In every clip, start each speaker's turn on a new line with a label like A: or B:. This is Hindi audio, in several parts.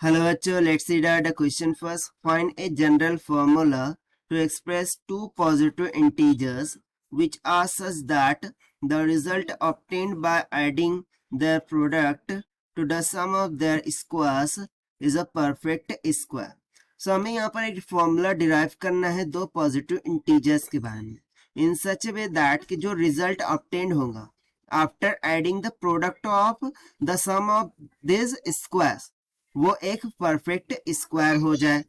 A: Hello, bachcho. Let's see the question first. Find a general formula to express two positive integers which are such that the result obtained by adding their product to the sum of their squares is a perfect square. So हमें यहाँ पर एक फॉर्मूला डिराइव करना है दो पॉजिटिव इंटीजर्स के बारे में इन सच वे दैट कि जो रिजल्ट ऑब्टेन्ड होगा after adding the product of the sum of this squares वो एक परफेक्ट स्क्वायर हो जाए।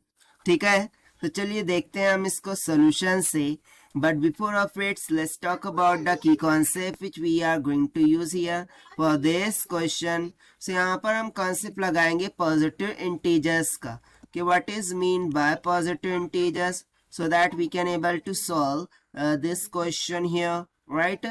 A: ठीक है, तो चलिए देखते हैं हम इसको सोल्यूशन से। But before of its let's talk about the key concept which we are going to use here for this question. So यहाँ पर हम कॉन्सेप्ट लगाएंगे पॉजिटिव इंटीजर्स का कि what is mean by positive integers so that we can able to solve this question here, right?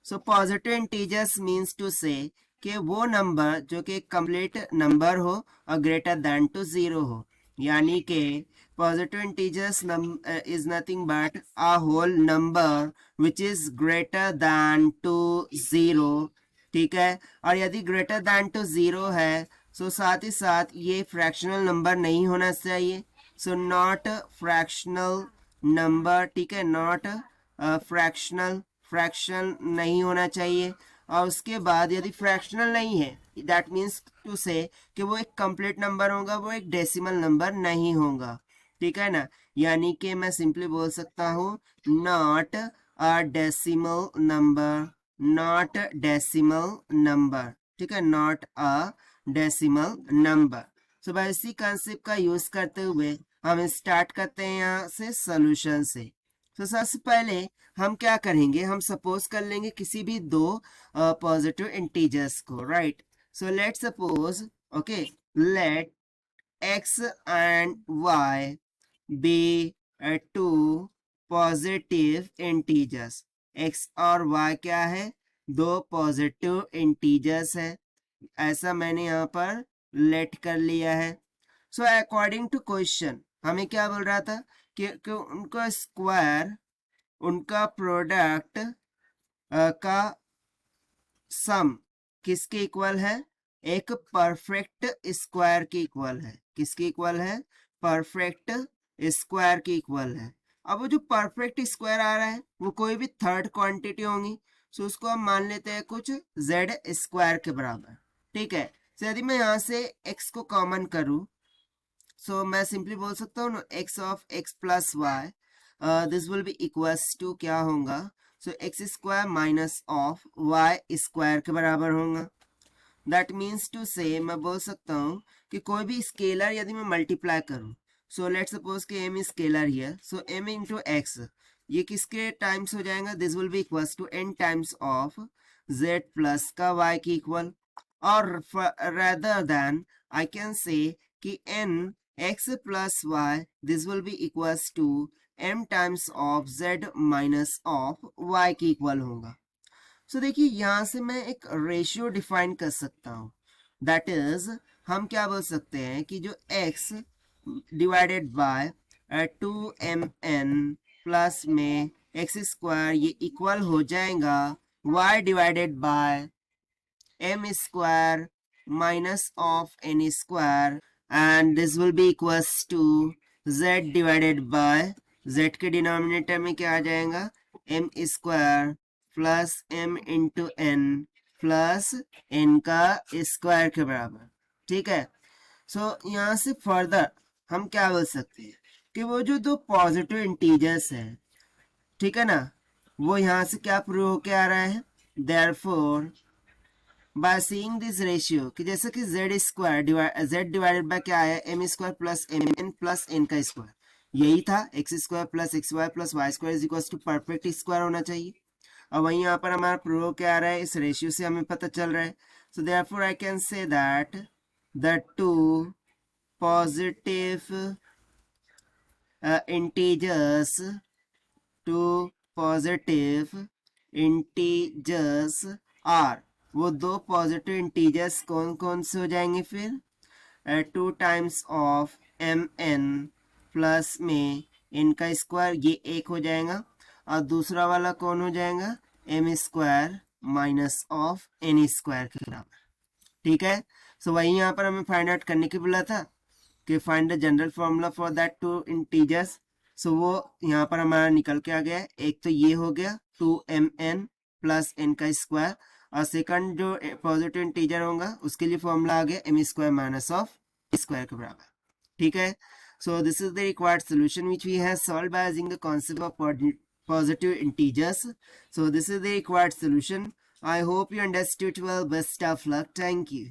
A: So positive integers means to say कि वो नंबर जो कि कंप्लीट नंबर हो और ग्रेटर दैन टू जीरो हो, यानी कि positive integers is nothing but a whole number which is greater than to zero. ठीक है, और यदि ग्रेटर दैन टू जीरो है तो साथ ही साथ ये फ्रैक्शनल नंबर नहीं होना चाहिए। सो नॉट फ्रैक्शनल नंबर, ठीक है, नॉट फ्रैक्शन नहीं होना चाहिए। और उसके बाद यदि फ्रैक्शनल नहीं है दैट मीन्स टू से कि वो एक कंप्लीट नंबर होगा, वो एक डेसिमल नंबर नहीं होगा। ठीक है ना, यानी कि मैं सिंपली बोल सकता हूँ not a decimal number, not decimal number. ठीक है, नॉट अ डेसिमल नंबर। सो भाई इसी कंसेप्ट का यूज करते हुए हम स्टार्ट करते हैं यहाँ से सोल्यूशन से। तो सबसे पहले हम क्या करेंगे, हम सपोज कर लेंगे किसी भी दो पॉजिटिव इंटीजर्स को, right? So let suppose, okay, let x and y be two positive integers. x और y क्या है, दो पॉजिटिव इंटीजर्स है, ऐसा मैंने यहाँ पर लेट कर लिया है। सो अकॉर्डिंग टू क्वेश्चन हमें क्या बोल रहा था कि उनका स्क्वायर, उनका प्रोडक्ट का सम किसके इक्वल है, एक परफेक्ट स्क्वायर के इक्वल है। किसके इक्वल है, परफेक्ट स्क्वायर के इक्वल है। अब वो जो परफेक्ट स्क्वायर आ रहा है वो कोई भी थर्ड क्वांटिटी होंगी, सो उसको हम मान लेते हैं कुछ जेड स्क्वायर के बराबर। ठीक है, तो यदि मैं यहाँ से x को कॉमन करूं सो मैं सिंपली बोल सकता हूँ x of x plus y, this will be equals to क्या होगा, so x square minus of y square के बराबर होगा। दैट मीन्स टू से मैं बोल सकता हूँ कि कोई भी स्केलर यदि मैं मल्टीप्लाई करूँ, सो लेट सपोज कि m scalar here, so m into x, ये किसके टाइम्स हो जाएगा, this will be equals to n times of z plus का y की इक्वल। और rather than I can say कि n x plus y this will be equals to m times of z minus of y की इक्वल होगा। सो देखिए यहाँ से मैं एक रेशियो डिफाइन कर सकता हूँ, दैट इज हम क्या बोल सकते हैं कि जो x divided by 2mn plus में x स्क्वायर ये इक्वल हो जाएगा y divided by m square minus of n square, and this will be equals to z divided by z के डिनोमिनेटर में क्या आ जाएगा, m square plus m into n plus n का स्क्वायर के बराबर। ठीक है, सो यहाँ से फर्दर हम क्या बोल सकते हैं कि वो जो दो पॉजिटिव इंटीजर्स है, ठीक है ना, वो यहाँ से क्या प्रूव होके आ रहा है, therefore by seeing this ratio कि जैसे कि z square z divided by क्या है, m square plus m n plus n का स्क्वायर, यही था x square plus x y plus y square is equals to perfect square होना चाहिए। और वहीं यहाँ पर हमारा प्रूव क्या आ रहा है, इस रेशियो से हमें पता चल रहा है। So therefore I can say that the two positive integers, two positive integers are, वो दो पॉजिटिव इंटीजर्स कौन कौन से हो जाएंगे फिर, 2 times of M N plus में इनका स्क्वायर ये एक हो जाएगा, और दूसरा वाला कौन हो जाएगा, M square minus of N square के बराबर। ठीक है, सो वही यहाँ पर हमें फाइंड आउट करने के बोला था, कि find the general formula for that two integers. So वो यहाँ पर हमारा निकल के आ गया है। एक तो ये हो गया 2mn प्लस n का स्क्वायर, और सेकंड जो पॉजिटिव इंटीजर होगा उसके लिए फॉर्मूला आ गया m square minus of square के बराबर। ठीक है, so this is the required solution which we have solve by using the concept of positive integers. So this is the required solution. I hope you understood well. Best of luck. Thank you.